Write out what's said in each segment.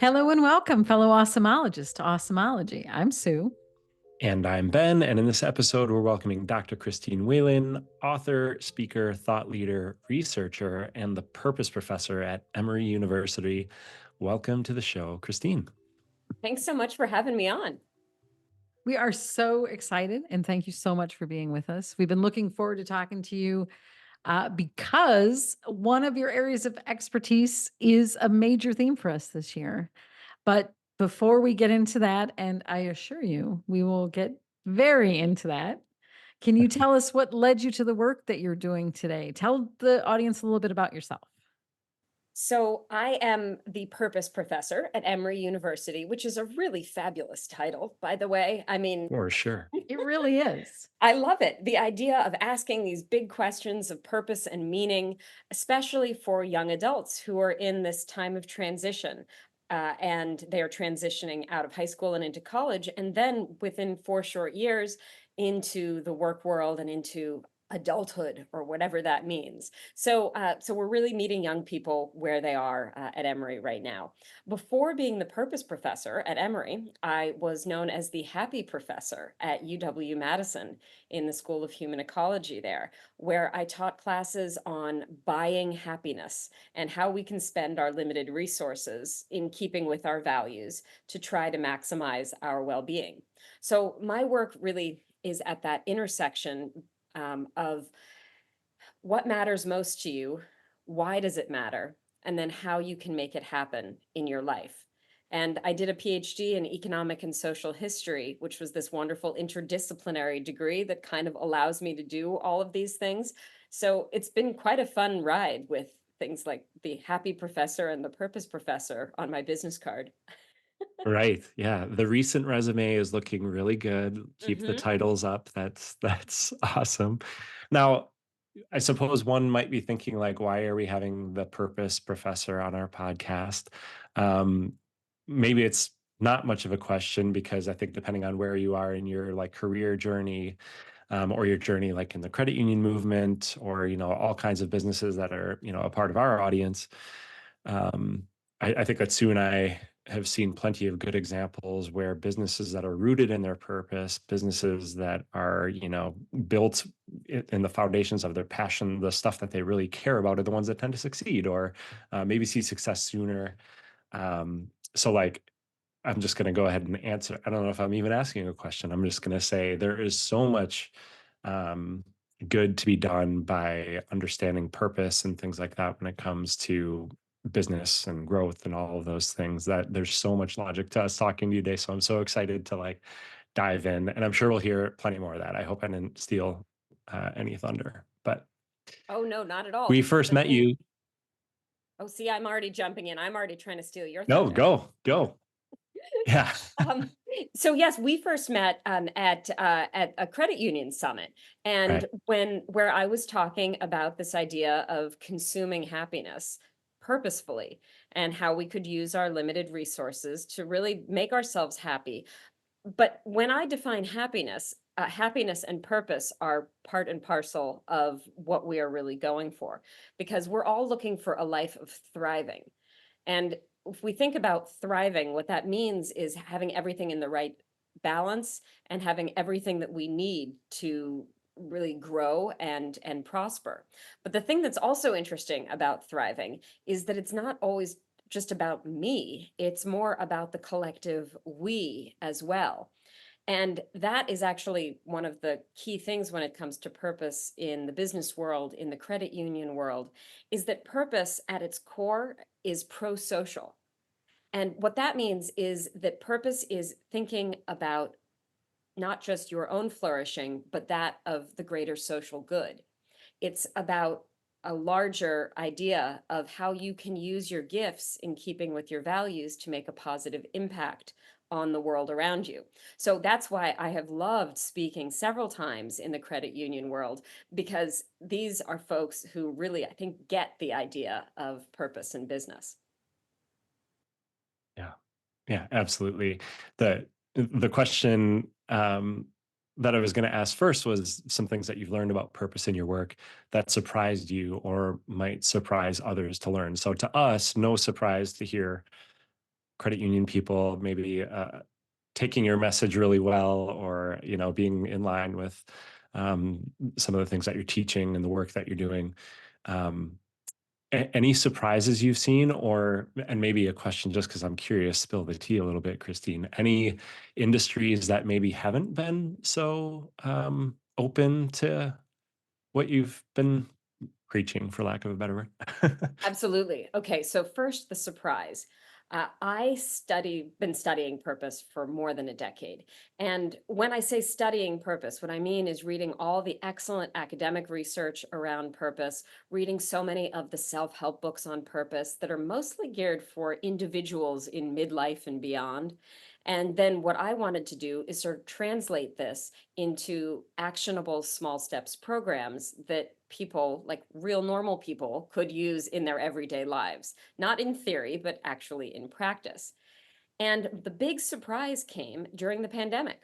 Hello and welcome, fellow awesomeologists, to Awesomeology. I'm Sue. And I'm Ben, and in this episode, we're welcoming Dr. Christine Whelan, author, speaker, thought leader, researcher, and the purpose professor at Emory University. Welcome to the show, Christine. Thanks so much for having me on. We are so excited, and thank you so much for being with us. We've been looking forward to talking to you because one of your areas of expertise is a major theme for us this year. But before we get into that, and I assure you, we will get very into that. Can you tell us what led you to the work that you're doing today? Tell the audience a little bit about yourself. So, I am the purpose professor at Emory University, which is a really fabulous title, by the way. I mean, For sure. It really is. I love it. The idea of asking these big questions of purpose and meaning, especially for young adults who are in this time of transition. And they are transitioning out of high school and into college, and then within 4 short years into the work world and into adulthood or whatever that means. So we're really meeting young people where they are at Emory right now. Before being the purpose professor at Emory, I was known as the happy professor at UW-Madison in the School of Human Ecology there, where I taught classes on buying happiness and how we can spend our limited resources in keeping with our values to try to maximize our well-being. So my work really is at that intersection of what matters most to you, why does it matter, and then how you can make it happen in your life. And I did a PhD in economic and social history, which was this wonderful interdisciplinary degree that kind of allows me to do all of these things. So it's been quite a fun ride with things like the happy professor and the purpose professor on my business card. Right. Yeah. The recent resume is looking really good. Keep the Hmm. titles up. That's awesome. Now, I suppose one might be thinking like, why are we having the purpose professor on our podcast? Um, Maybe it's not much of a question because I think depending on where you are in your like career journey, or your journey like in the credit union movement, or all kinds of businesses that are a part of our audience, I think that Sue and I have seen plenty of good examples where businesses that are rooted in their purpose, businesses that are, built in the foundations of their passion, the stuff that they really care about are the ones that tend to succeed or maybe see success sooner. So, like, I'm just going to go ahead and answer. I don't know if I'm even asking a question. I'm just going to say there is so much um, good to be done by understanding purpose and things like that when it comes to business and growth and all of those things, that there's so much logic to us talking to you today. So I'm so excited to like dive in, and I'm sure we'll hear plenty more of that. I hope I didn't steal any thunder, but Oh, no, not at all. we first The met thing. you. Oh, see, I'm already jumping in. I'm already trying to steal your No, thunder. go. Yeah. Um, so yes, we first met at a credit union summit, and Right. where I was talking about this idea of consuming happiness purposefully and how we could use our limited resources to really make ourselves happy. But when I define happiness, happiness and purpose are part and parcel of what we are really going for, because we're all looking for a life of thriving. And if we think about thriving, what that means is having everything in the right balance and having everything that we need to really grow and prosper. But the thing that's also interesting about thriving is that it's not always just about me, it's more about the collective we as well. And that is actually one of the key things when it comes to purpose in the business world, in the credit union world, is that purpose at its core is pro-social. And what that means is that purpose is thinking about not just your own flourishing, but that of the greater social good. It's about a larger idea of how you can use your gifts in keeping with your values to make a positive impact on the world around you. So that's why I have loved speaking several times in the credit union world, because these are folks who really, I think, get the idea of purpose in business. Yeah. Yeah, absolutely. The question that I was going to ask first was some things that you've learned about purpose in your work that surprised you or might surprise others to learn. So to us, no surprise to hear credit union people maybe taking your message really well, or being in line with some of the things that you're teaching and the work that you're doing. Um, any surprises you've seen, and maybe a question just because I'm curious, spill the tea a little bit, Christine. Any industries that maybe haven't been so open to what you've been preaching, for lack of a better word? Absolutely. Okay, so first, the surprise. Been studying purpose for more than a decade. And when I say studying purpose, what I mean is reading all the excellent academic research around purpose, reading so many of the self-help books on purpose that are mostly geared for individuals in midlife and beyond. And then what I wanted to do is sort of translate this into actionable small steps programs that people, like real normal people, could use in their everyday lives, not in theory, but actually in practice. And the big surprise came during the pandemic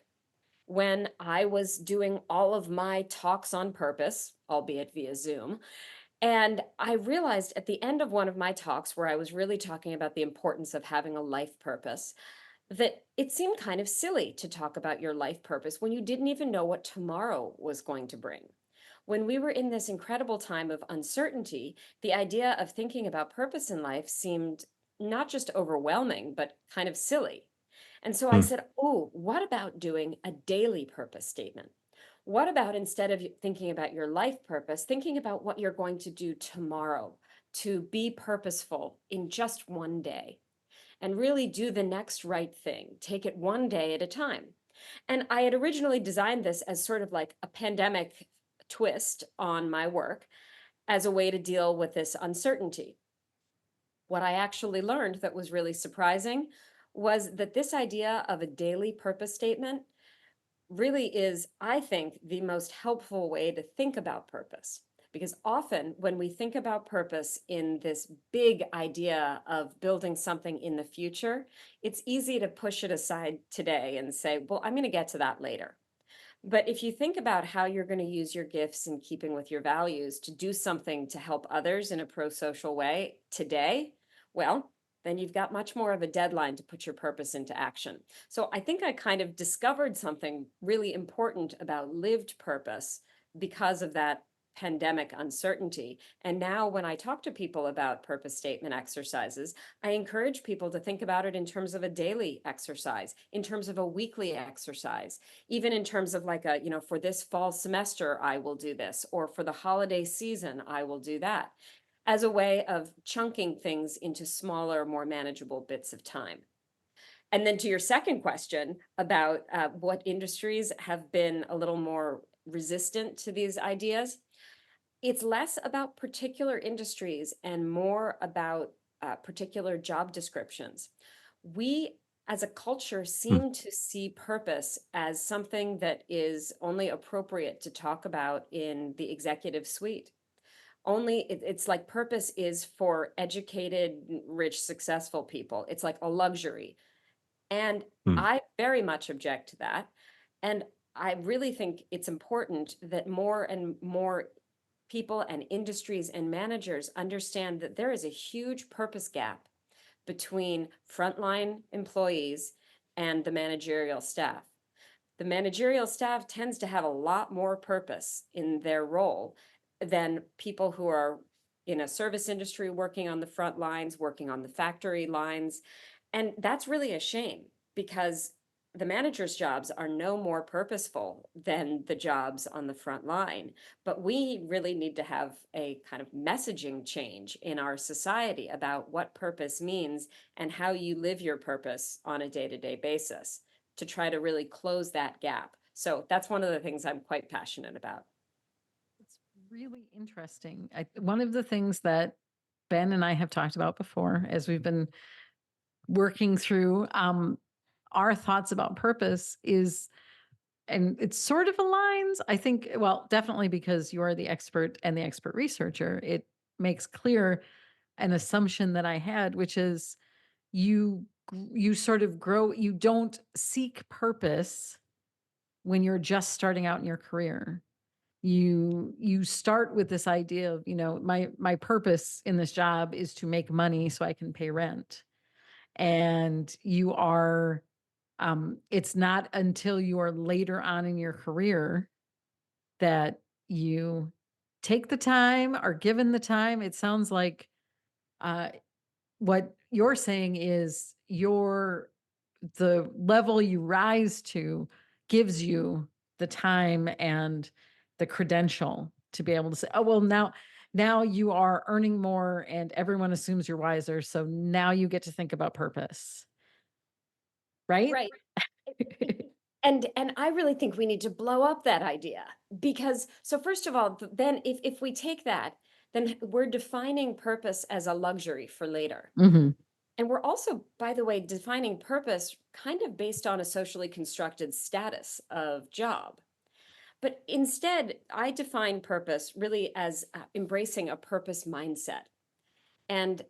when I was doing all of my talks on purpose, albeit via Zoom. And I realized at the end of one of my talks, where I was really talking about the importance of having a life purpose, that it seemed kind of silly to talk about your life purpose when you didn't even know what tomorrow was going to bring. When we were in this incredible time of uncertainty, the idea of thinking about purpose in life seemed not just overwhelming, but kind of silly. And so I Hmm. said, oh, what about doing a daily purpose statement? What about instead of thinking about your life purpose, thinking about what you're going to do tomorrow to be purposeful in just one day? And really do the next right thing. Take it one day at a time. And I had originally designed this as sort of like a pandemic twist on my work as a way to deal with this uncertainty. What I actually learned that was really surprising was that this idea of a daily purpose statement really is, I think, the most helpful way to think about purpose. Because often when we think about purpose in this big idea of building something in the future, it's easy to push it aside today and say, well, I'm going to get to that later. But if you think about how you're going to use your gifts in keeping with your values to do something to help others in a pro-social way today, well, then you've got much more of a deadline to put your purpose into action. So I think I kind of discovered something really important about lived purpose because of that pandemic uncertainty. And now when I talk to people about purpose statement exercises, I encourage people to think about it in terms of a daily exercise, in terms of a weekly exercise, even in terms of like for this fall semester, I will do this, or for the holiday season, I will do that, as a way of chunking things into smaller, more manageable bits of time. And then to your second question about what industries have been a little more resistant to these ideas, it's less about particular industries and more about particular job descriptions. We, as a culture, Hmm. seem to see purpose as something that is only appropriate to talk about in the executive suite. It's like purpose is for educated, rich, successful people. It's like a luxury. And Hmm. I very much object to that. And I really think it's important that more and more people and industries and managers understand that there is a huge purpose gap between frontline employees and the managerial staff. The managerial staff tends to have a lot more purpose in their role than people who are in a service industry working on the front lines, working on the factory lines. And that's really a shame because the managers' jobs are no more purposeful than the jobs on the front line. But we really need to have a kind of messaging change in our society about what purpose means and how you live your purpose on a day-to-day basis to try to really close that gap. So that's one of the things I'm quite passionate about. It's really interesting. One of the things that Ben and I have talked about before as we've been working through our thoughts about purpose is, and it sort of aligns, I think, well, definitely because you are the expert and the expert researcher, it makes clear an assumption that I had, which is you sort of grow, you don't seek purpose when you're just starting out in your career. You start with this idea of, my purpose in this job is to make money so I can pay rent. and you are, it's not until you are later on in your career that you take the time, are given the time. It sounds like, uh, what you're saying is the level you rise to gives you the time and the credential to be able to say, "Oh, well, now you are earning more and everyone assumes you're wiser, so now you get to think about purpose." Right? Right. And I really think we need to blow up that idea, because so first of all, then if we take that, then we're defining purpose as a luxury for later. Mhm. And we're also, by the way, defining purpose kind of based on a socially constructed status of job. But instead, I define purpose really as embracing a purpose mindset. And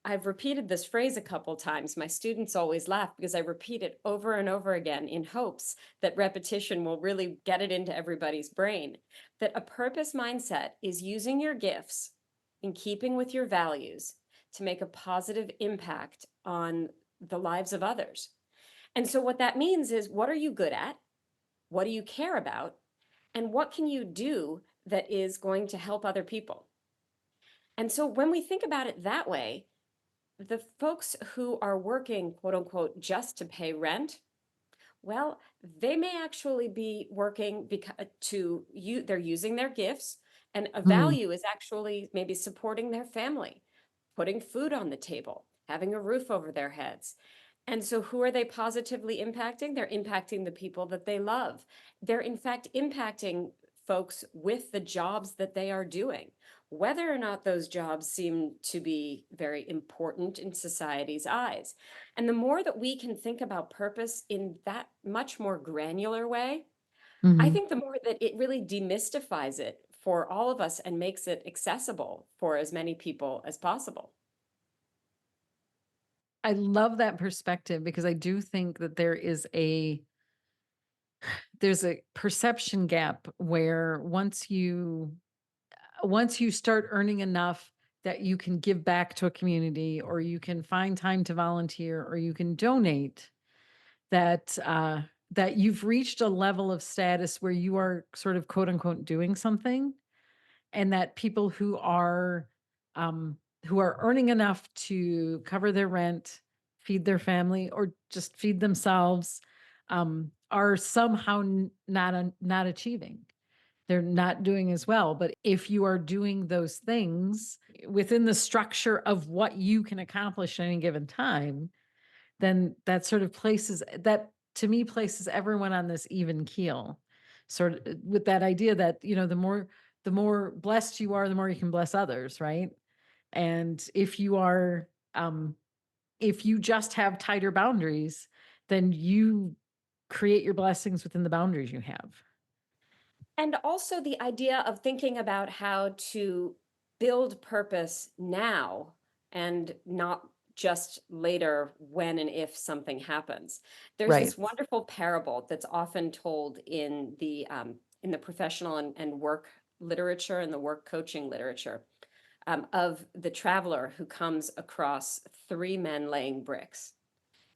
I've repeated this phrase a couple times. My students always laugh because I repeat it over and over again in hopes that repetition will really get it into everybody's brain. That a purpose mindset is using your gifts in keeping with your values to make a positive impact on the lives of others. And so, what that means is, what are you good at? What do you care about? And what can you do that is going to help other people? And so, when we think about it that way, the folks who are working, quote unquote, just to pay rent, well, they may actually be working because to you they're using their gifts, and a Mhm. value is actually maybe supporting their family, putting food on the table, having a roof over their heads. And so who are they positively impacting? They're impacting the people that they love. They're in fact impacting folks with the jobs that they are doing, whether or not those jobs seem to be very important in society's eyes. And the more that we can think about purpose in that much more granular way, I Mhm. think the more that it really demystifies it for all of us and makes it accessible for as many people as possible. I love that perspective because I do think that there's a perception gap where once you start earning enough that you can give back to a community or you can find time to volunteer or you can donate, that you've reached a level of status where you are sort of quote unquote doing something, and that people who are earning enough to cover their rent, feed their family, or just feed themselves, are somehow not achieving. They're not doing as well. But if you are doing those things within the structure of what you can accomplish at any given time, then that sort of places that to me places everyone on this even keel. Sort of with that idea that, the more blessed you are, the more you can bless others, right? And if you just have tighter boundaries, then you create your blessings within the boundaries you have. And also the idea of thinking about how to build purpose now and not just later when and if something happens. There's Right. this wonderful parable that's often told in the professional and work literature and the work coaching literature, of the traveler who comes across three men laying bricks.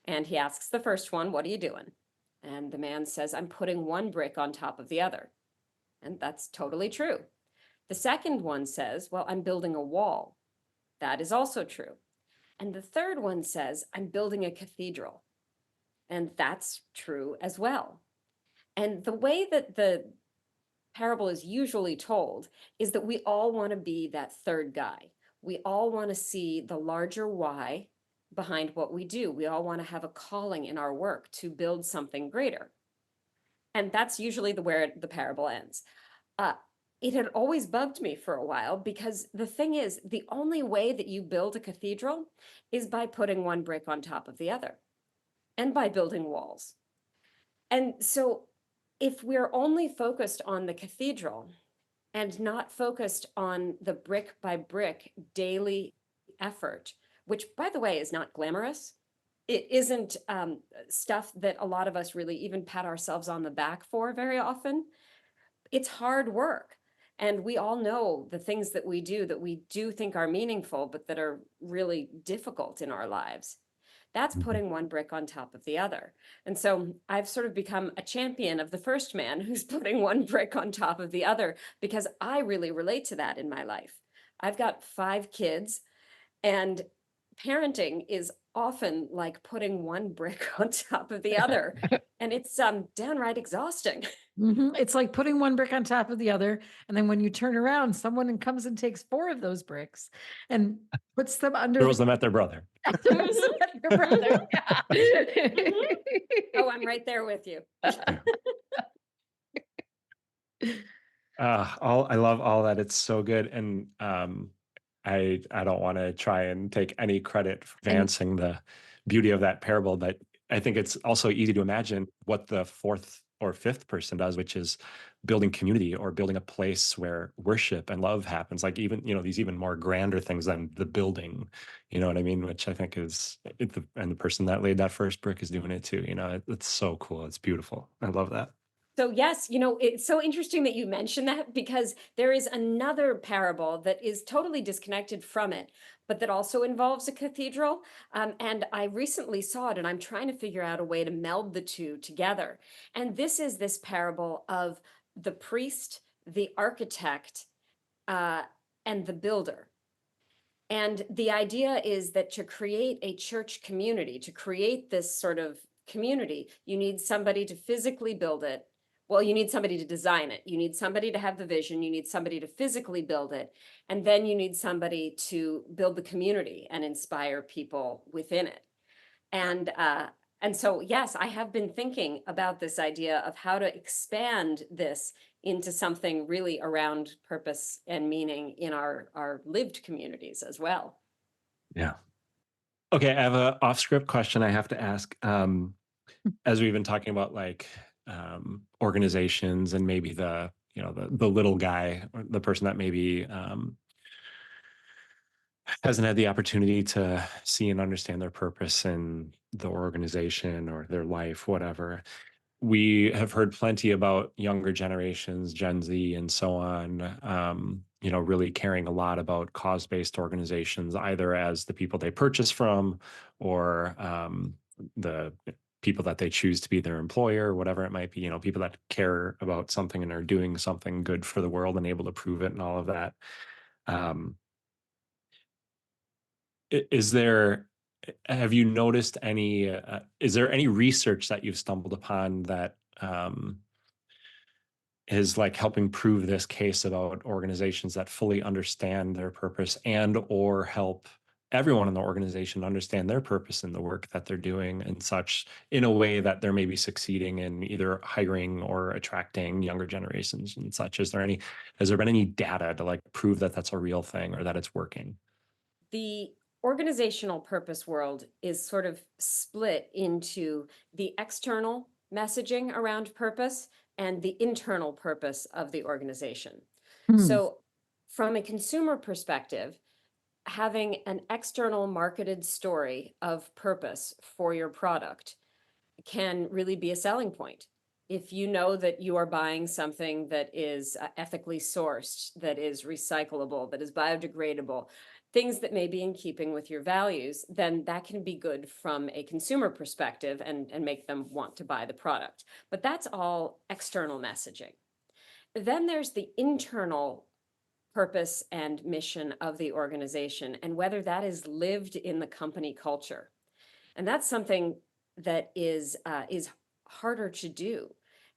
And he asks the first one, "What are you doing?" And the man says, "I'm putting one brick on top of the other." And that's totally true. The second one says, "Well, I'm building a wall." That is also true. And the third one says, "I'm building a cathedral." And that's true as well. And the way that the parable is usually told is that we all want to be that third guy. We all want to see the larger why behind what we do. We all want to have a calling in our work to build something greater. And that's usually where the parable ends. Uh, it had always bugged me for a while, because the thing is, the only way that you build a cathedral is by putting one brick on top of the other and by building walls. And so, if we're only focused on the cathedral and not focused on the brick by brick daily effort, which, by the way, is not glamorous. It isn't stuff that a lot of us really even pat ourselves on the back for very often. It's hard work. And we all know the things that we do think are meaningful, but that are really difficult in our lives. That's Mhm. putting one brick on top of the other. And so I've sort of become a champion of the first man who's putting one brick on top of the other because I really relate to that in my life. I've got 5 kids, and parenting is often like putting one brick on top of the other. And it's downright exhausting. It's like putting one brick on top of the other, and then when you turn around, someone comes and takes 4 of those bricks and puts them under the Throws them at their brother. throws them at your brother. Yeah. Mhm. Oh, I'm right there with you. Yeah. All I love all that. It's so good, and I don't want to try and take any credit for And advancing the beauty of that parable, but I think it's also easy to imagine what the fourth or fifth person does, which is building community or building a place where worship and love happens. Like even these even more grander things than the building. You know what I mean? Which I think and the person that laid that first brick is doing it too. It's so cool. It's beautiful. I love that. So yes, it's so interesting that you mentioned that because there is another parable that is totally disconnected from it, but that also involves a cathedral. And I recently saw it, and I'm trying to figure out a way to meld the two together. And this is this parable of the priest, the architect, uh, and the builder. And the idea is that to create a church community, to create this sort of community, you need somebody to physically build it. Well, you need somebody to design it. You need somebody to have the vision. You need somebody to physically build it. And then you need somebody to build the community and inspire people within it. And so, yes, I have been thinking about this idea of how to expand this into something really around purpose and meaning in our lived communities as well. Yeah. Okay, I have a off-script question I have to ask. As we've been talking about like organizations and maybe the little guy or the person that maybe hasn't had the opportunity to see and understand their purpose in the organization or their life, whatever. We have heard plenty about younger generations, Gen Z, and so on. Really caring a lot about cause-based organizations, either as the people they purchase from, or the people that they choose to be their employer, whatever it might be. People that care about something and are doing something good for the world and able to prove it, and all of that. Um, is there? Have you noticed any? Is there any research that you've stumbled upon that? Is like helping prove this case about organizations that fully understand their purpose and or help everyone in the organization understand their purpose in the work that they're doing and such in a way that they're maybe succeeding in either hiring or attracting younger generations and such. Has there been any data to like prove that that's a real thing or that it's working? The organizational purpose world is sort of split into the external messaging around purpose and the internal purpose of the organization. Hmm. So, from a consumer perspective, having an external marketed story of purpose for your product can really be a selling point. If you know that you are buying something that is ethically sourced, that is recyclable, that is biodegradable, things that may be in keeping with your values, then that can be good from a consumer perspective and make them want to buy the product. But that's all external messaging. Then there's the internal purpose and mission of the organization and whether that is lived in the company culture. And that's something that is harder to do.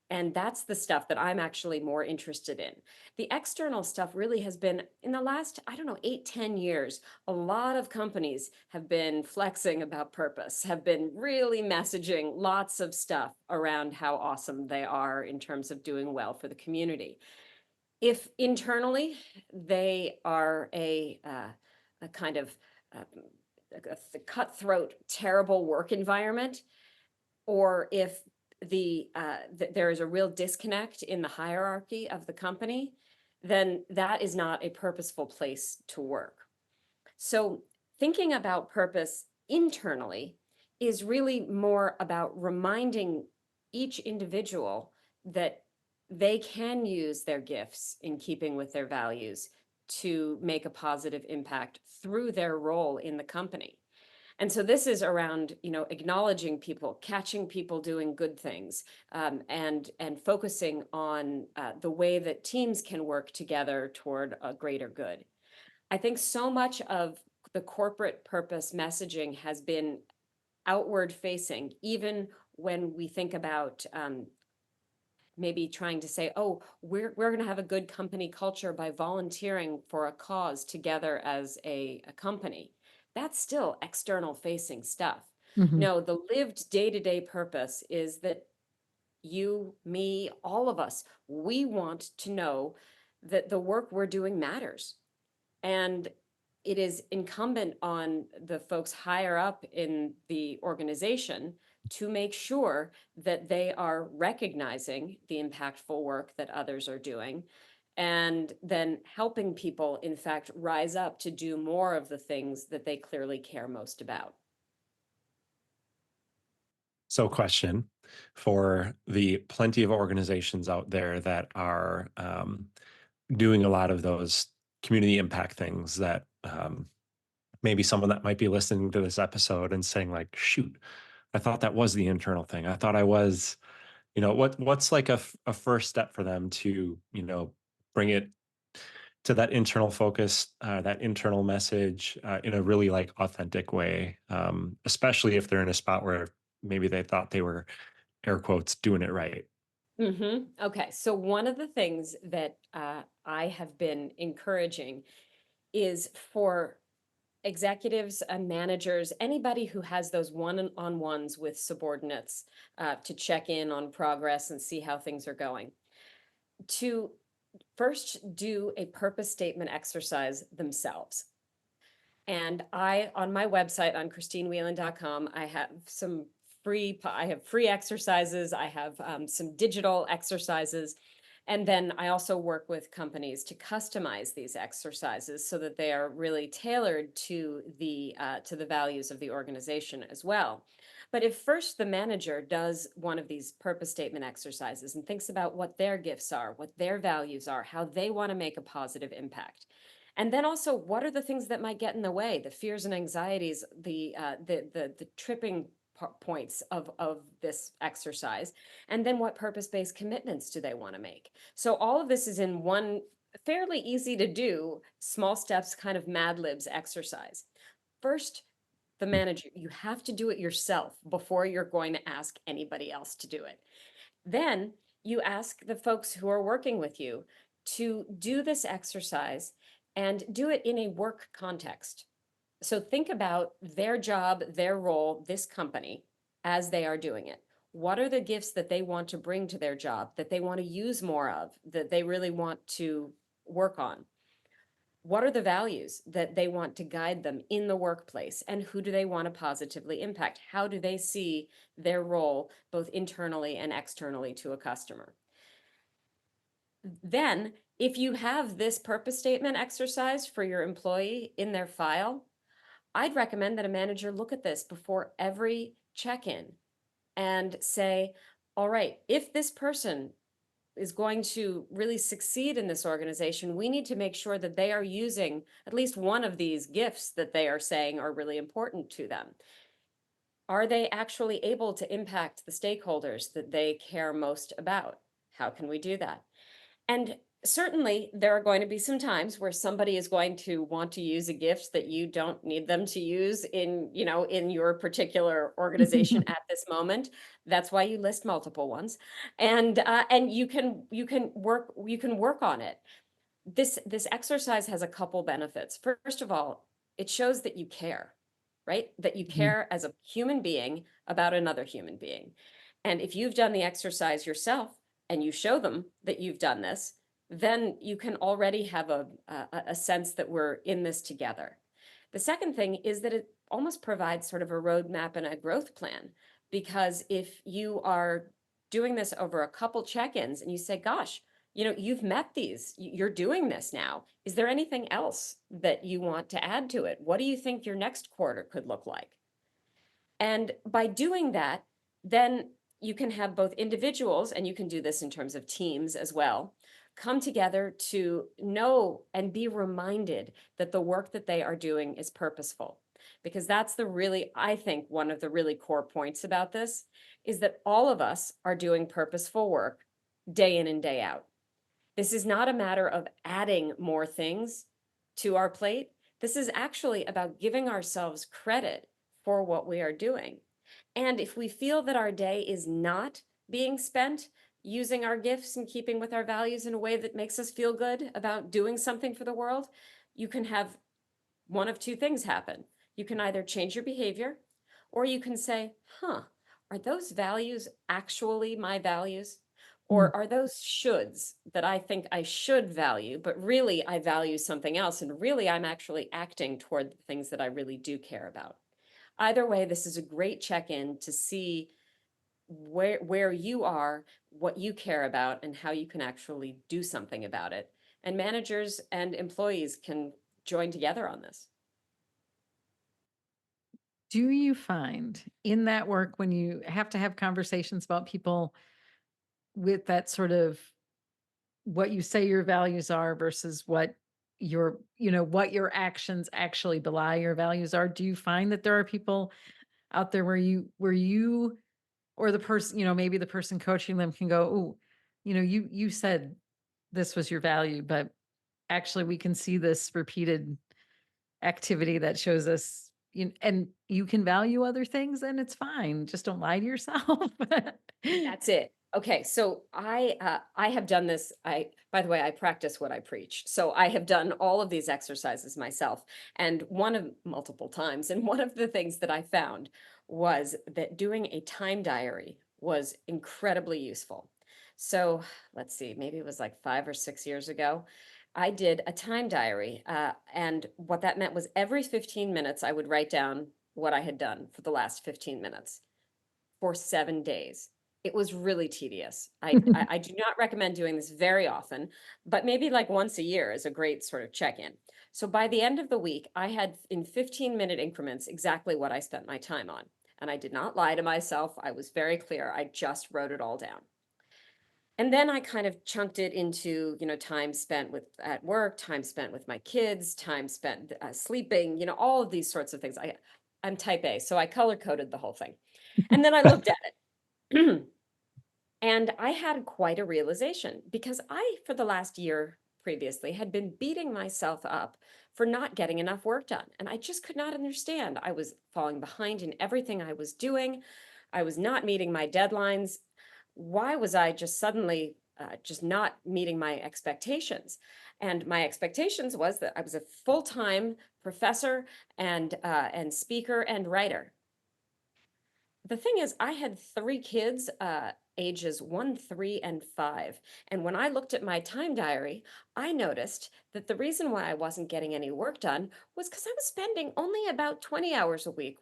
And that's the stuff that I'm actually more interested in. The external stuff really has been in the last, I don't know, 8, 10 years, a lot of companies have been flexing about purpose, have been really messaging lots of stuff around how awesome they are in terms of doing well for the community. If internally they are a kind of uh, a cutthroat, terrible work environment, or if there is a real disconnect in the hierarchy of the company, then that is not a purposeful place to work. So thinking about purpose internally is really more about reminding each individual that they can use their gifts in keeping with their values to make a positive impact through their role in the company. And so this is around, acknowledging people, catching people doing good things, and focusing on the way that teams can work together toward a greater good. I think so much of the corporate purpose messaging has been outward facing, even when we think about maybe trying to say, oh, we're going to have a good company culture by volunteering for a cause together as a company. That's still external facing stuff. Mhm. No, the lived day-to-day purpose is that you, me, all of us, we want to know that the work we're doing matters. And it is incumbent on the folks higher up in the organization to make sure that they are recognizing the impactful work that others are doing, and then helping people, in fact, rise up to do more of the things that they clearly care most about. So, question for the plenty of organizations out there that are doing a lot of those community impact things that maybe someone that might be listening to this episode and saying like, shoot, I thought that was the internal thing. I thought I was, what's like a first step for them to, bring it to that internal focus, that internal message in a really like authentic way, especially if they're in a spot where maybe they thought they were air quotes doing it right. Okay, so one of the things that I have been encouraging is for executives and managers, anybody who has those one-on-ones with subordinates, to check in on progress and see how things are going, to first do a purpose statement exercise themselves. And on my website, on christinewhelan.com, I have free exercises. I have some digital exercises. And then I also work with companies to customize these exercises so that they are really tailored to the values of the organization as well. But if first the manager does one of these purpose statement exercises and thinks about what their gifts are, what their values are, how they want to make a positive impact, and then also, what are the things that might get in the way, the fears and anxieties, the tripping points of this exercise, and then what purpose-based commitments do they want to make? So all of this is in one fairly easy to do, small steps kind of Mad Libs exercise. First, the manager, you have to do it yourself before you're going to ask anybody else to do it. Then you ask the folks who are working with you to do this exercise and do it in a work context. So think about their job, their role, this company, as they are doing it. What are the gifts that they want to bring to their job, that they want to use more of, that they really want to work on? What are the values that they want to guide them in the workplace? And who do they want to positively impact? How do they see their role, both internally and externally, to a customer? Then, if you have this purpose statement exercise for your employee in their file, I'd recommend that a manager look at this before every check-in and say, all right, if this person is going to really succeed in this organization, we need to make sure that they are using at least one of these gifts that they are saying are really important to them. Are they actually able to impact the stakeholders that they care most about? How can we do that? And certainly there are going to be some times where somebody is going to want to use a gift that you don't need them to use in your particular organization at this moment. That's why you list multiple ones. And you can work on it. This exercise has a couple benefits. First of all, it shows that you care, right? That you Mhm. care as a human being about another human being. And if you've done the exercise yourself and you show them that you've done this, then you can already have a sense that we're in this together. The second thing is that it almost provides sort of a roadmap and a growth plan, because if you are doing this over a couple check-ins and you say, gosh, you've met these, you're doing this now. Is there anything else that you want to add to it? What do you think your next quarter could look like? And by doing that, then you can have both individuals, and you can do this in terms of teams as well, come together to know and be reminded that the work that they are doing is purposeful. because that's the really, I think, one of the really core points about this is that all of us are doing purposeful work day in and day out. This is not a matter of adding more things to our plate. This is actually about giving ourselves credit for what we are doing. And if we feel that our day is not being spent using our gifts and keeping with our values in a way that makes us feel good about doing something for the world, you can have one of two things happen. You can either change your behavior, or you can say, huh, are those values actually my values? Mm. Or are those shoulds that I think I should value, but really I value something else? And really I'm actually acting toward the things that I really do care about. Either way, this is a great check in to see where you are, what you care about, and how you can actually do something about it. And managers and employees can join together on this. Do you find in that work when you have to have conversations about people with that sort of what you say your values are versus what your what your actions actually belie your values are, do you find that there are people out there where you or the person, maybe the person coaching them can go, "Oh, you said this was your value, but actually we can see this repeated activity that shows us and you can value other things and it's fine. Just don't lie to yourself." That's it. Okay, so I have done this. I By the way, I practice what I preach. So I have done all of these exercises myself, and one of multiple times. And one of the things that I found was that doing a time diary was incredibly useful. So let's see, maybe it was like 5 or 6 years ago. I did a time diary, and what that meant was every 15 minutes I would write down what I had done for the last 15 minutes for 7 days. It was really tedious. I do not recommend doing this very often, but maybe like once a year is a great sort of check-in. So by the end of the week, I had in 15-minute increments exactly what I spent my time on. And I did not lie to myself. I was very clear. I just wrote it all down. And then I kind of chunked it into, time spent with at work, time spent with my kids, time spent sleeping, all of these sorts of things. I'm type A, so I color coded the whole thing. And then I looked at it. And I had quite a realization because I, for the last year previously, had been beating myself up for not getting enough work done. And I just could not understand. I was falling behind in everything I was doing. I was not meeting my deadlines. Why was I just suddenly just not meeting my expectations? And my expectations was that I was a full-time professor and speaker and writer. The thing is, I had 3 kids, ages 1, 3, and 5, and when I looked at my time diary, I noticed that the reason why I wasn't getting any work done was because I was spending only about 20 hours a week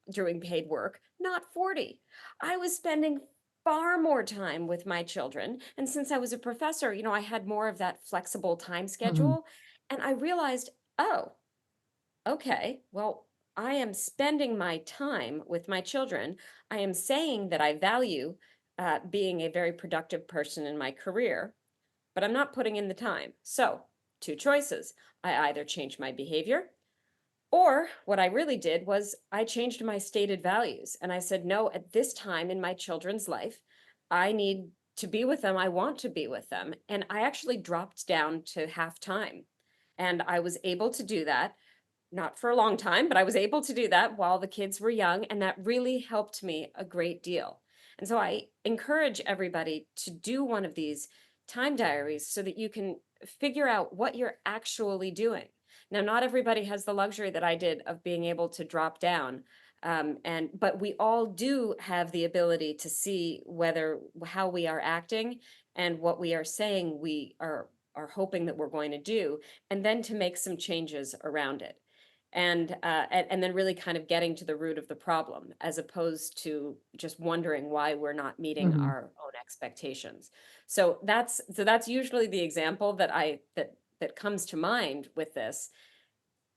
doing paid work, not 40. I was spending far more time with my children, and since I was a professor, I had more of that flexible time Mhm. schedule, and I realized, "Oh, okay, well, I am spending my time with my children. I am saying that I value being a very productive person in my career, but I'm not putting in the time. So, two choices. I either change my behavior, or what I really did was I changed my stated values. And I said, no, at this time in my children's life, I need to be with them. I want to be with them. And I actually dropped down to half time. And I was able to do that not for a long time, but I was able to do that while the kids were young, and that really helped me a great deal. And so I encourage everybody to do one of these time diaries so that you can figure out what you're actually doing. Now, not everybody has the luxury that I did of being able to drop down. But we all do have the ability to see whether how we are acting and what we are saying we are hoping that we're going to do, and then to make some changes around it and then really kind of getting to the root of the problem as opposed to just wondering why we're not meeting Mhm. our own expectations. So that's usually the example that comes to mind with this,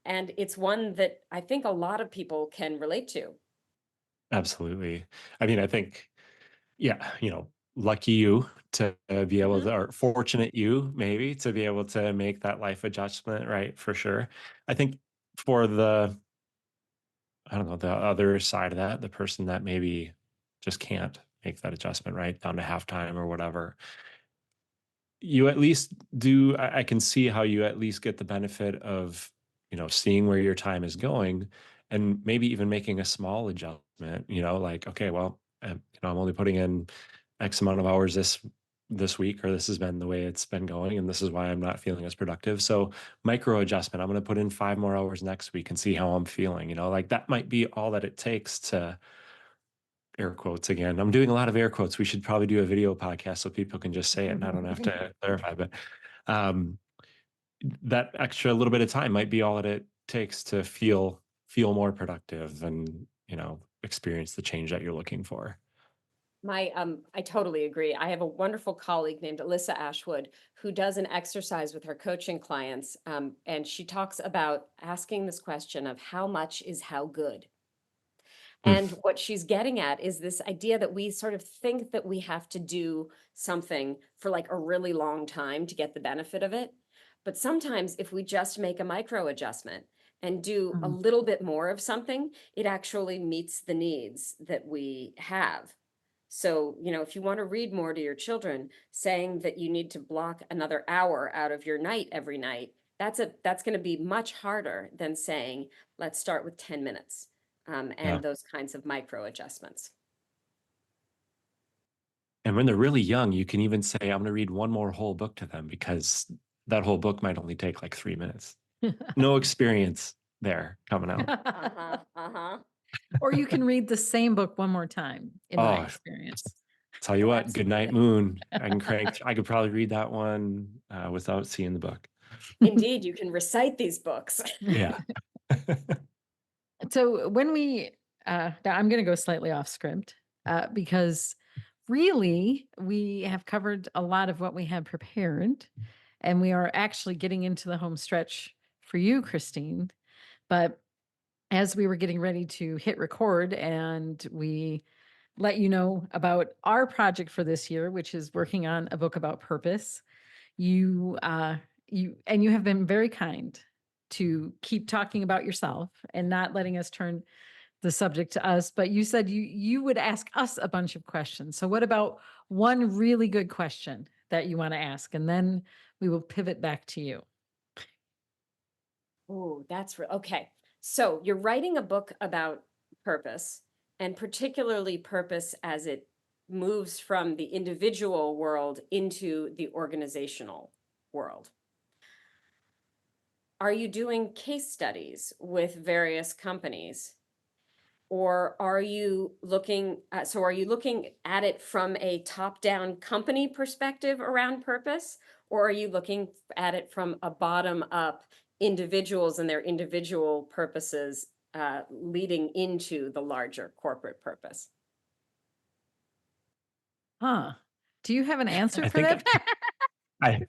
and it's one that I think a lot of people can relate to. Absolutely. I mean, I think, yeah, lucky you to be able Mhm. to, or fortunate you maybe to be able to make that life adjustment, right? For sure. I think for I don't know, the other side of that, the person that maybe just can't make that adjustment, right? Down to halftime or whatever. You at least do I can see how you at least get the benefit of, seeing where your time is going and maybe even making a small adjustment, like, okay, well, I'm only putting in X amount of hours this week, or this has been the way it's been going, and this is why I'm not feeling as productive. So micro adjustment, I'm going to put in 5 more hours next week and see how I'm feeling. Like that might be all that it takes to air quotes again. I'm doing a lot of air quotes. We should probably do a video podcast so people can just say it and I don't have to clarify. But um, that extra little bit of time might be all that it takes to feel more productive and experience the change that you're looking for. I totally agree. I have a wonderful colleague named Alyssa Ashwood who does an exercise with her coaching clients, and she talks about asking this question of how much is how good. And Hmm. what she's getting at is this idea that we sort of think that we have to do something for like a really long time to get the benefit of it. But sometimes if we just make a micro adjustment and do a Mhm. little bit more of something, it actually meets the needs that we have. So, if you want to read more to your children, saying that you need to block another hour out of your night every night, that's going to be much harder than saying, let's start with 10 minutes, Yeah. and those kinds of micro adjustments. And when they're really young, you can even say, I'm going to read one more whole book to them because that whole book might only take like 3 minutes. No experience there coming out. Uh-huh. Uh-huh. Or you can read the same book one more time, in my Oh, experience. tell you Oh, what, Good Night absolutely. Moon. I could probably read that one without seeing the book. Indeed, you can recite these books. Yeah. So when now I'm going to go slightly off script because really we have covered a lot of what we had prepared, and we are actually getting into the home stretch for you, Christine. But as we were getting ready to hit record and we let you know about our project for this year, which is working on a book about purpose, you you have been very kind to keep talking about yourself and not letting us turn the subject to us, but you said you would ask us a bunch of questions. So what about one really good question that you want to ask, and then we will pivot back to you. Oh, okay. So you're writing a book about purpose, and particularly purpose as it moves from the individual world into the organizational world. Are you doing case studies with various companies? Or are you looking at it from a top-down company perspective around purpose? Or are you looking at it from a bottom-up individuals and their individual purposes leading into the larger corporate purpose? Huh? Do you have an answer I for think that? I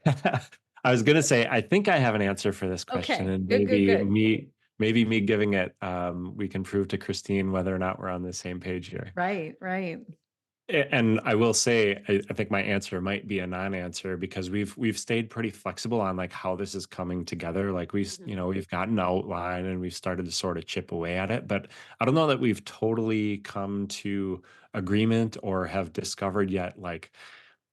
I was gonna say, I think I have an answer for this question, Okay, and good, good, good. maybe me giving it, we can prove to Christine whether or not we're on the same page here. Right, right. And I will say, I think my answer might be a non-answer because we've stayed pretty flexible on like how this is coming together. Like Mhm. we've got an outline and we've started to sort of chip away at it, but I don't know that we've totally come to agreement or have discovered yet like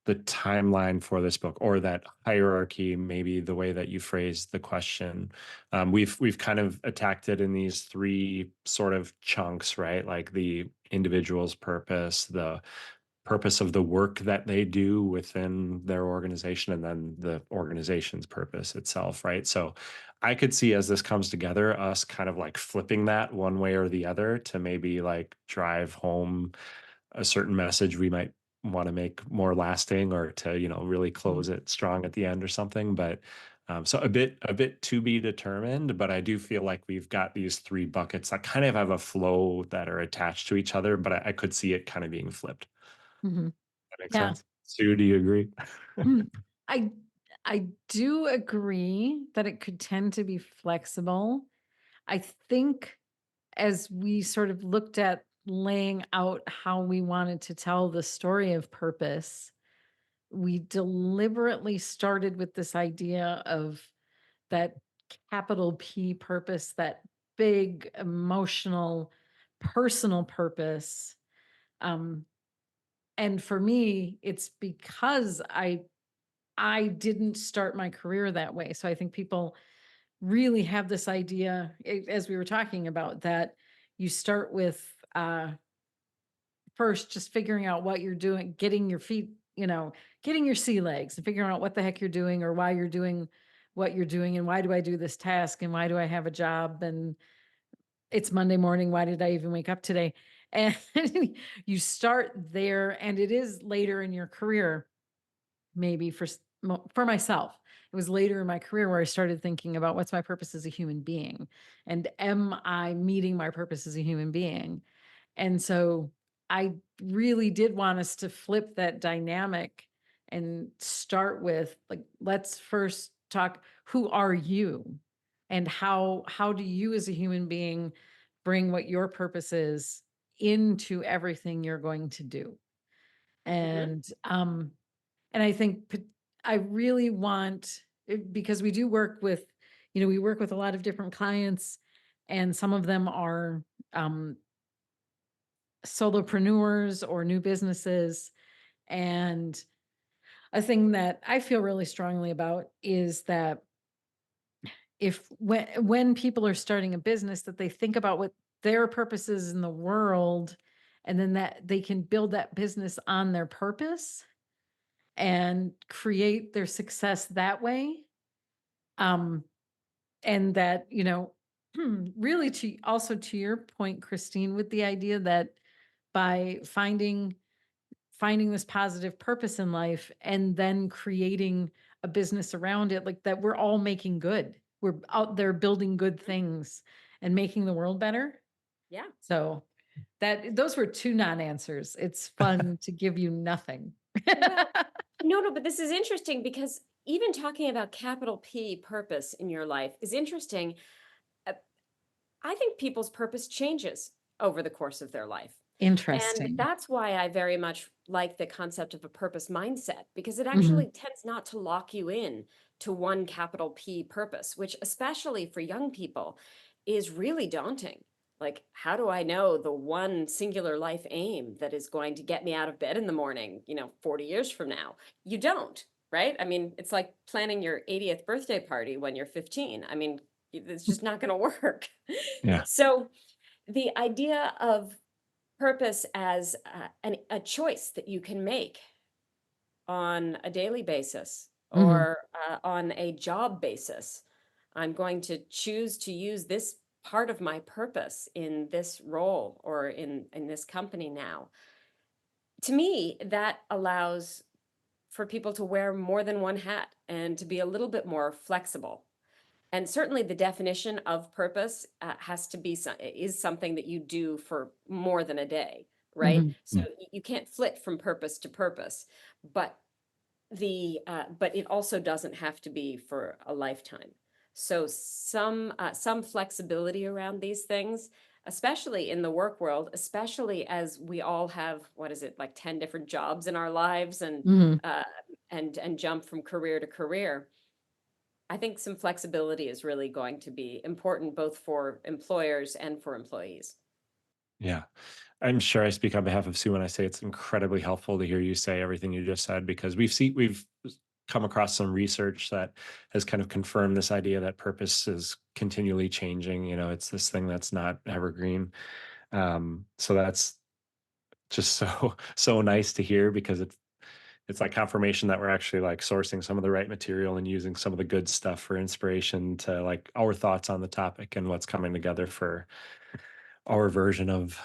the timeline for this book or that hierarchy, maybe the way that you phrased the question. We've kind of attacked it in these three sort of chunks, right? Like the individual's purpose, the purpose of the work that they do within their organization, and then the organization's purpose itself, right? So I could see as this comes together, us kind of like flipping that one way or the other to maybe like drive home a certain message we might want to make more lasting or to really Mm, close it strong at the end or something. But so a bit to be determined, but I do feel like we've got these three buckets that kind of have a flow that are attached to each other, but I could see it kind of being flipped. mhm. That makes Yeah. sense. Sue, do you agree? Mm. I I do agree that it could tend to be flexible. I think as we sort of looked at laying out how we wanted to tell the story of purpose, we deliberately started with this idea of that capital P purpose that big emotional, personal purpose. Um, and for me, it's because I didn't start my career that way. So I think people really have this idea, as we were talking about, that you start with first just figuring out what you're doing, getting your feet, getting your sea legs and figuring out what the heck you're doing or why you're doing what you're doing and why do I do this task and why do I have a job and it's Monday morning. Why did I even wake up today? And you start there, and it is later in your career, maybe for myself. It was later in my career where I started thinking about what's my purpose as a human being, and am I meeting my purpose as a human being? And so I really did want us to flip that dynamic and start with like, let's first talk, who are you? And how do you as a human being bring what your purpose is into everything you're going to do? Mhm. And I think I really want, because we do work with, we work with a lot of different clients, and some of them are um, solopreneurs or new businesses. And a thing that I feel really strongly about is that if when people are starting a business, that they think about what their purpose is in the world, and then that they can build that business on their purpose and create their success that way. Um, and that, really, to your point, Christine, with the idea that by finding this positive purpose in life and then creating a business around it, like that we're all making good. We're out there building good things and making the world better. Yeah. So that those were two non-answers. It's fun to give you nothing. Well, no, no, but this is interesting because even talking about capital P purpose in your life is interesting. Uh, I think people's purpose changes over the course of their life. And Interesting. that's why I very much like the concept of a purpose mindset, because it Mhm. actually tends not to lock you in to one capital P purpose, which, especially for young people, is really daunting. Like, how do I know the one singular life aim that is going to get me out of bed in the morning, 40 years from now? You don't, right? I mean, it's like planning your 80th birthday party when you're 15. I mean, it's just not going to work. Yeah. So, the idea of purpose as a choice that you can make on a daily basis Mhm. or on a job basis. I'm going to choose to use this part of my purpose in this role or in this company now. To me, that allows for people to wear more than one hat and to be a little bit more flexible. And certainly the definition of purpose has to be is something that you do for more than a day, right? Mhm. So you can't flit from purpose to purpose, but but it also doesn't have to be for a lifetime. So some flexibility around these things, especially in the work world, especially as we all have, what is it, like 10 different jobs in our lives Mhm. uh, and jump from career to career. I think some flexibility is really going to be important both for employers and for employees. Yeah. I'm sure I speak on behalf of Sue when I say it's incredibly helpful to hear you say everything you just said, because we've come across some research that has kind of confirmed this idea that purpose is continually changing. It's this thing that's not evergreen. So that's just so nice to hear, because it's like confirmation that we're actually like sourcing some of the right material and using some of the good stuff for inspiration to like our thoughts on the topic and what's coming together for our version of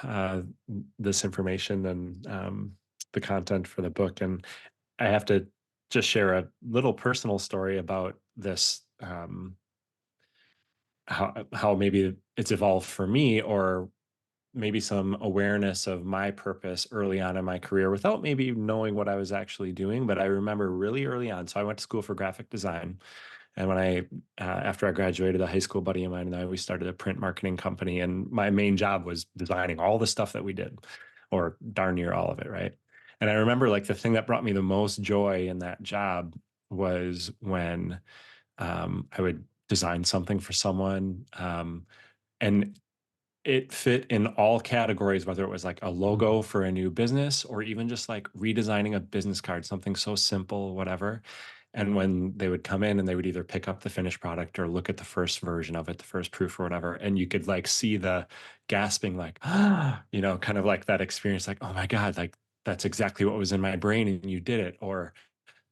this information and the content for the book. And I have to just share a little personal story about this, how maybe it's evolved for me, or maybe some awareness of my purpose early on in my career without maybe knowing what I was actually doing. But I remember really early on. So I went to school for graphic design. And after I graduated, a high school buddy of mine and I, we started a print marketing company. And my main job was designing all the stuff that we did, or darn near all of it. Right. And I remember like the thing that brought me the most joy in that job was when I would design something for someone. And it fit in all categories, whether it was like a logo for a new business or even just like redesigning a business card, something so simple, whatever. And when they would come in and they would either pick up the finished product or look at the first version of it, the first proof or whatever, and you could like see the gasping, like, ah, kind of like that experience, like, oh my God, like that's exactly what was in my brain and you did it. Or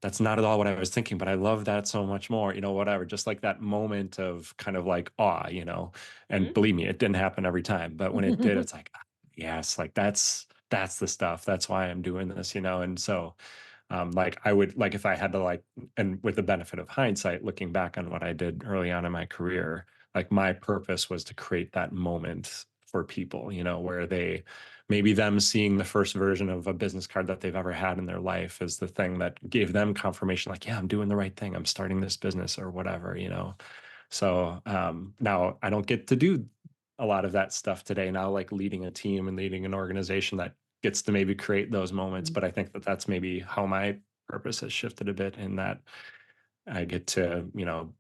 that's not at all what I was thinking, but I love that so much more, whatever, just like that moment of kind of like awe, and Mhm. believe me, it didn't happen every time, but when it did, it's like, "Ah, yes, like that's the stuff. That's why I'm doing this, and so like I would like if I had to like, and with the benefit of hindsight, looking back on what I did early on in my career, like my purpose was to create that moment for people, where they maybe them seeing the first version of a business card that they've ever had in their life is the thing that gave them confirmation, like, yeah, I'm doing the right thing. I'm starting this business or whatever. So now I don't get to do a lot of that stuff today. Now, like leading a team and leading an organization that gets to maybe create those moments. But I think that that's maybe how my purpose has shifted a bit in that I get to,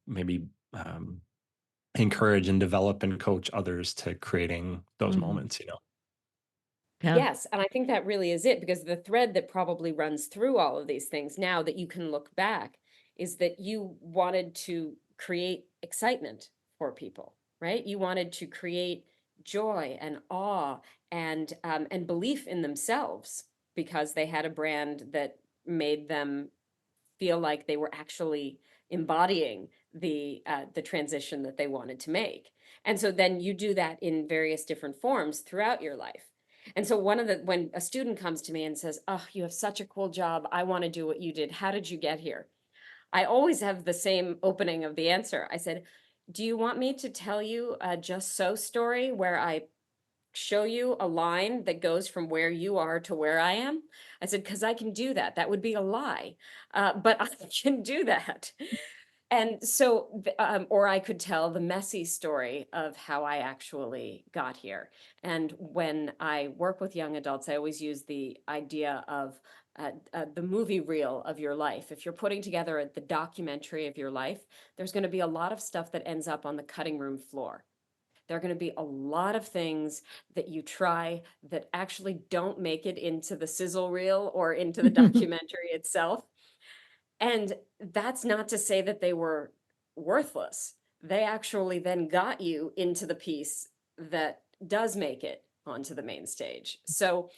maybe encourage and develop and coach others to creating those Mhm. moments. Yeah. Yes, and I think that really is it, because the thread that probably runs through all of these things now that you can look back is that you wanted to create excitement for people, right? You wanted to create joy and awe and belief in themselves because they had a brand that made them feel like they were actually embodying the transition that they wanted to make. And so then you do that in various different forms throughout your life. And so when a student comes to me and says, "Oh, you have such a cool job. I want to do what you did. How did you get here?" I always have the same opening of the answer. I said, "Do you want me to tell you a just so story where I show you a line that goes from where you are to where I am?" I said, "Because I can do that. That would be a lie, but I can do that." And so, or I could tell the messy story of how I actually got here. And when I work with young adults, I always use the idea of the movie reel of your life. If you're putting together the documentary of your life, there's going to be a lot of stuff that ends up on the cutting room floor. There are going to be a lot of things that you try that actually don't make it into the sizzle reel or into the documentary itself. And that's not to say that they were worthless. They actually then got you into the piece that does make it onto the main stage. So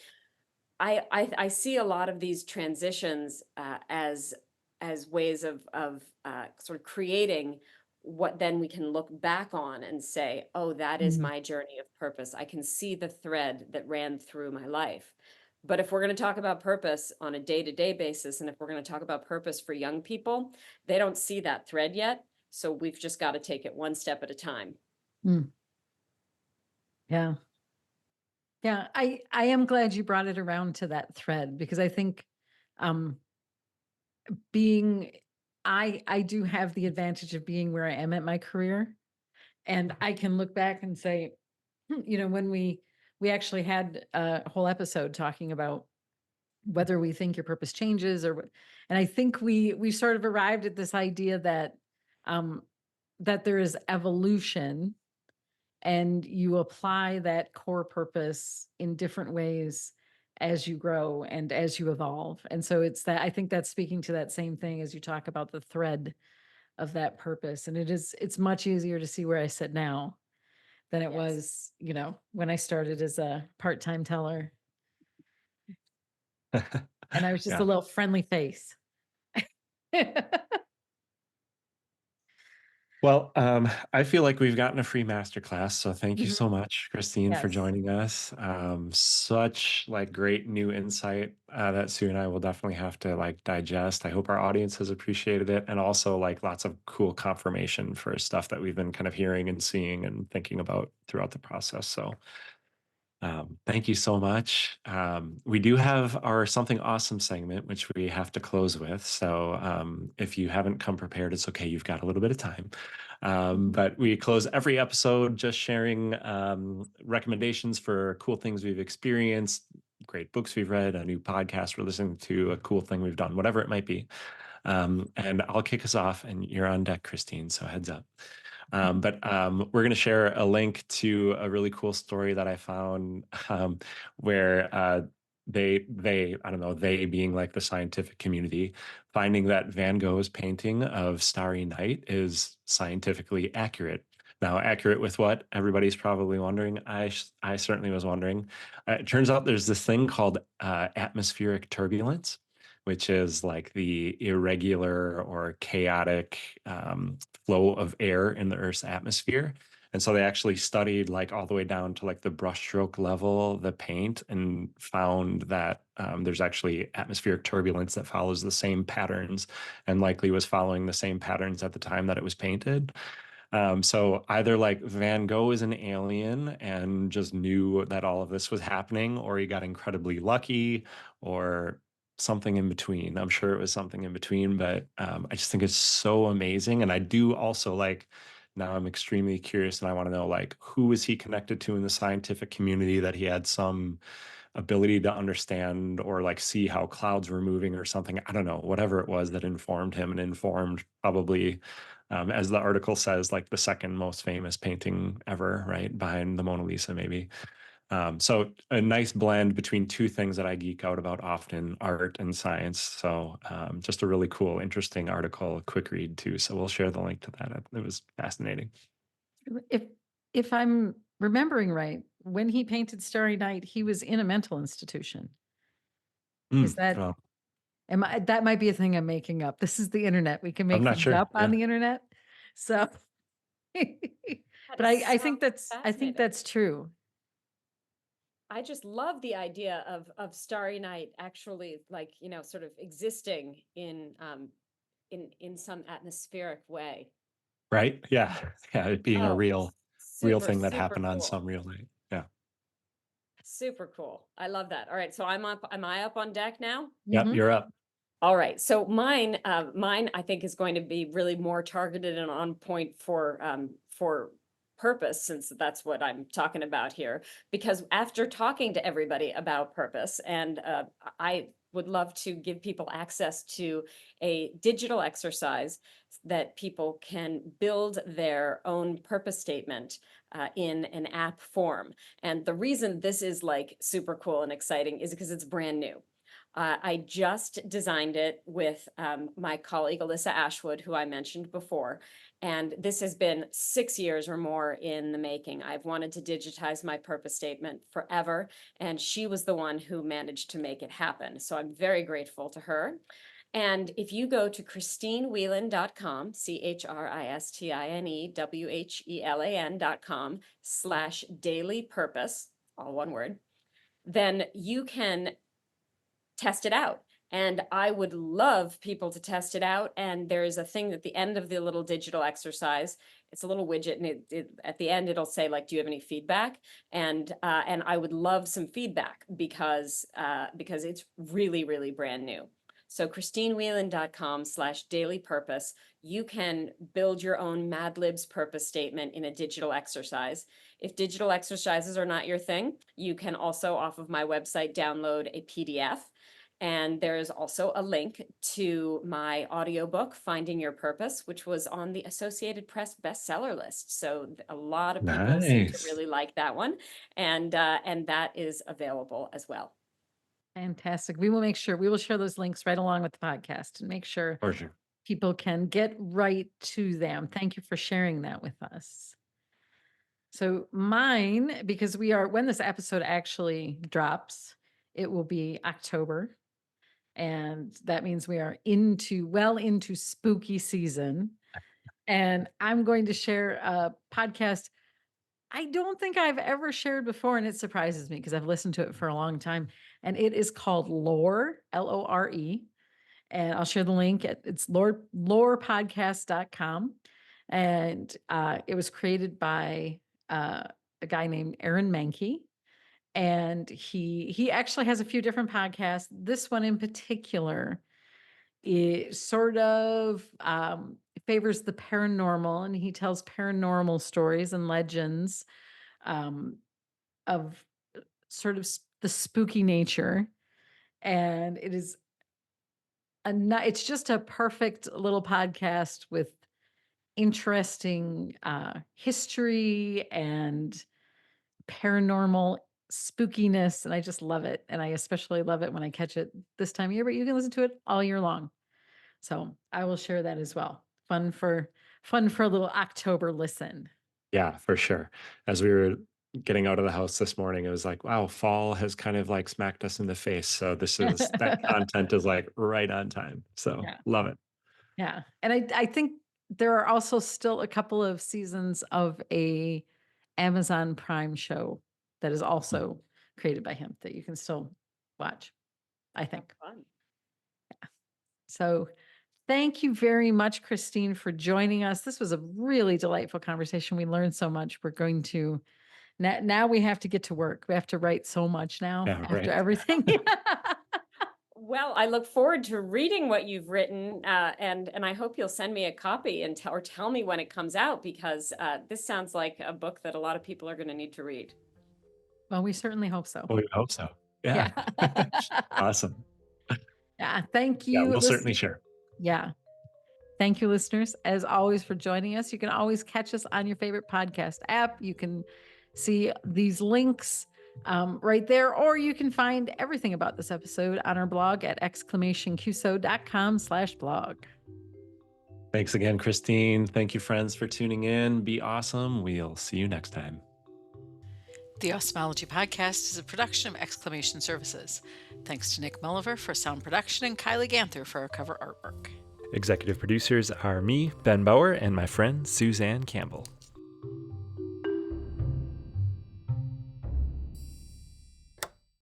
I see a lot of these transitions as ways of sort of creating what then we can look back on and say, oh, that is Mhm. my journey of purpose. I can see the thread that ran through my life. But if we're going to talk about purpose on a day-to-day basis, and if we're going to talk about purpose for young people, they don't see that thread yet. So we've just got to take it one step at a time. Mm. Yeah. Yeah. I am glad you brought it around to that thread because I think um being I do have the advantage of being where I am at my career. And I can look back and say, when we actually had a whole episode talking about whether we think your purpose changes or what, and I think we sort of arrived at this idea that um that there is evolution and you apply that core purpose in different ways as you grow and as you evolve. And so it's that I think that's speaking to that same thing as you talk about the thread of that purpose. And it's much easier to see where I sit now than it Yes. was, when I started as a part-time teller and I was just a Yeah. little friendly face. Well, I feel like we've gotten a free masterclass, so thank you Mhm. so much, Christine, for Yes. joining us. Such like great new insight that Sue and I will definitely have to like digest. I hope our audience has appreciated it, and also like lots of cool confirmation for stuff that we've been kind of hearing and seeing and thinking about throughout the process. So thank you so much. We do have our something awesome segment, which we have to close with. So if you haven't come prepared, it's okay. You've got a little bit of time. Mhm. But we close every episode just sharing recommendations for cool things we've experienced, great books we've read, a new podcast we're listening to, a cool thing we've done, whatever it might be. And I'll kick us off, and you're on deck, Christine. So heads up. But we're going to share a link to a really cool story that I found where I don't know, they being like the scientific community, finding that Van Gogh's painting of Starry Night is scientifically accurate. Now, accurate with what? Everybody's probably wondering. I certainly was wondering. It turns out there's this thing called atmospheric turbulence, which is like the irregular or chaotic flow of air in the Earth's atmosphere. And so they actually studied like all the way down to like the brushstroke level, the paint, and found that there's actually atmospheric turbulence that follows the same patterns and likely was following the same patterns at the time that it was painted. So either like Van Gogh is an alien and just knew that all of this was happening, or he got incredibly lucky, or something in between. I'm sure it was something in between, but I just think it's so amazing. And I do also like, now I'm extremely curious and I want to know like who was he connected to in the scientific community that he had some ability to understand or like see how clouds were moving or something. I don't know, whatever it was that informed him and informed probably, as the article says, like the second most famous painting ever, right? Behind the Mona Lisa, maybe. So a nice blend between two things that I geek out about often, art and science. So just a really cool, interesting article, a quick read too. So we'll share the link to that. It was fascinating. If if I'm remembering right, when he painted Starry Night, he was in a mental institution. Is that Well, am I that might be a thing I'm making up. This is the internet. We can I'm make not things sure. up on Yeah. the internet. So That but is I so think fascinating. that's true. I just love the idea of Starry Night actually, like, sort of existing in some atmospheric way. Right. Yeah. Yeah. It being a Oh, real super, thing that super happened on cool. some real night. Yeah. Super cool. I love that. All right, so am I up on deck now? Yep. Mhm. You're up. All right. So mine, I think, is going to be really more targeted and on point for purpose, since that's what I'm talking about here. Because after talking to everybody about purpose, and I would love to give people access to a digital exercise that people can build their own purpose statement in an app form. And the reason this is like super cool and exciting is because it's brand new. I just designed it with my colleague Alyssa Ashwood, who I mentioned before. And this has been 6 years or more in the making. I've wanted to digitize my purpose statement forever, and she was the one who managed to make it happen. So I'm very grateful to her. And if you go to ChristineWhelan.com, ChristineWhelan.com/daily purpose, all one word, then you can test it out. And I would love people to test it out. And there's a thing at the end of the little digital exercise. It's a little widget, and at the end it'll say like, "Do you have any feedback?" And I would love some feedback because it's really, really brand new. So ChristineWhelan.com/daily purpose. You can build your own Mad Libs purpose statement in a digital exercise. If digital exercises are not your thing, you can also, off of my website, download a PDF. And there's also a link to my audiobook, Finding Your Purpose, which was on the Associated Press bestseller list. So a lot of people seem to Nice. really like that one. And that is available as well. Fantastic. We will share those links right along with the podcast and make sure For sure. people can get right to them. Thank you for sharing that with us. So mine, because when this episode actually drops, it will be October. And that means we are well into spooky season. And I'm going to share a podcast I don't think I've ever shared before, and it surprises me because I've listened to it for a long time. And it is called Lore, Lore. And I'll share the link. It's lorepodcast.com. And it was created by a guy named Aaron Mankey. And he actually has a few different podcasts. This one in particular, it sort of favors the paranormal, and he tells paranormal stories and legends um, of sort of the spooky nature. And it's just a perfect little podcast with interesting history and paranormal spookiness, and I just love it. And I especially love it when I catch it this time of year, but you can listen to it all year long. So I will share that as well. Fun for a little October listen. Yeah, for sure. As we were getting out of the house this morning, it was like, wow, fall has kind of like smacked us in the face. So that content is like right on time. So Yeah. love it. Yeah. And I think there are also still a couple of seasons of a Amazon Prime show that is Mm. also created by him that you can still watch, I How think. fun. So thank you very much, Christine, for joining us. This was a really delightful conversation. We learned so much. We're going to now we have to get to work. We have to write so much now Yeah, after right. everything. Well, I look forward to reading what you've written, and I hope you'll send me a copy and tell me when it comes out, because this sounds like a book that a lot of people are going to need to read. Well, we certainly hope so. Well, we hope so. Yeah. Yeah. Awesome. Yeah. Thank Yeah, you. we'll certainly Listen. share. Yeah. Thank you, listeners, as always, for joining us. You can always catch us on your favorite podcast app. You can see these links right there, or you can find everything about this episode on our blog at exclamationqso.com/blog. Thanks again, Christine. Thank you, friends, for tuning in. Be awesome. We'll see you next time. The Osmology Podcast is a production of Exclamation Services. Thanks to Nick Mulliver for sound production and Kylie Ganther for our cover artwork. Executive producers are me, Ben Bauer, and my friend Suzanne Campbell.